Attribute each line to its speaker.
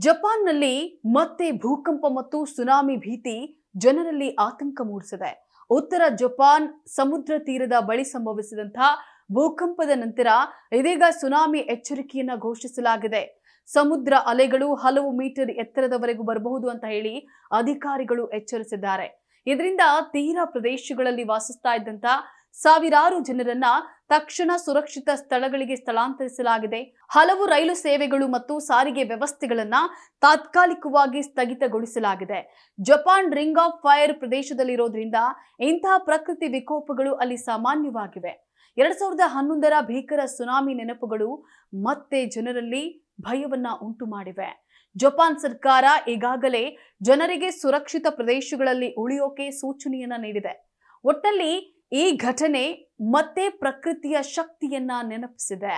Speaker 1: ಜಪಾನ್ನಲ್ಲಿ ಮತ್ತೆ ಭೂಕಂಪ ಮತ್ತು ಸುನಾಮಿ ಭೀತಿ ಜನರಲ್ಲಿ ಆತಂಕ ಮೂಡಿಸಿದೆ. ಉತ್ತರ ಜಪಾನ್ ಸಮುದ್ರ ತೀರದ ಬಳಿ ಸಂಭವಿಸಿದಂತಹ ಭೂಕಂಪದ ನಂತರ ಇದೀಗ ಸುನಾಮಿ ಎಚ್ಚರಿಕೆಯನ್ನ ಘೋಷಿಸಲಾಗಿದೆ. ಸಮುದ್ರ ಅಲೆಗಳು ಹಲವು ಮೀಟರ್ ಎತ್ತರದವರೆಗೂ ಬರಬಹುದು ಅಂತ ಹೇಳಿ ಅಧಿಕಾರಿಗಳು ಎಚ್ಚರಿಸಿದ್ದಾರೆ. ಇದರಿಂದ ತೀರ ಪ್ರದೇಶಗಳಲ್ಲಿ ವಾಸಿಸ್ತಾ ಇದ್ದಂತ ಸಾವಿರಾರು ಜನರನ್ನ ತಕ್ಷಣ ಸುರಕ್ಷಿತ ಸ್ಥಳಗಳಿಗೆ ಸ್ಥಳಾಂತರಿಸಲಾಗಿದೆ. ಹಲವು ರೈಲು ಸೇವೆಗಳು ಮತ್ತು ಸಾರಿಗೆ ವ್ಯವಸ್ಥೆಗಳನ್ನ ತಾತ್ಕಾಲಿಕವಾಗಿ ಸ್ಥಗಿತಗೊಳಿಸಲಾಗಿದೆ. ಜಪಾನ್ ರಿಂಗ್ ಆಫ್ ಫೈರ್ ಪ್ರದೇಶದಲ್ಲಿರೋದ್ರಿಂದ ಇಂತಹ ಪ್ರಕೃತಿ ವಿಕೋಪಗಳು ಅಲ್ಲಿ ಸಾಮಾನ್ಯವಾಗಿವೆ. 2011ರ ಭೀಕರ ಸುನಾಮಿ ನೆನಪುಗಳು ಮತ್ತೆ ಜನರಲ್ಲಿ ಭಯವನ್ನ ಉಂಟು ಮಾಡಿವೆ. ಜಪಾನ್ ಸರ್ಕಾರ ಈಗಾಗಲೇ ಜನರಿಗೆ ಸುರಕ್ಷಿತ ಪ್ರದೇಶಗಳಲ್ಲಿ ಉಳಿಯೋಕೆ ಸೂಚನೆಯನ್ನ ನೀಡಿದೆ. ಒಟ್ಟಲ್ಲಿ ಈ ಘಟನೆ ಮತ್ತೆ ಪ್ರಕೃತಿಯ ಶಕ್ತಿಯನ್ನ ನೆನಪಿಸಿದೆ.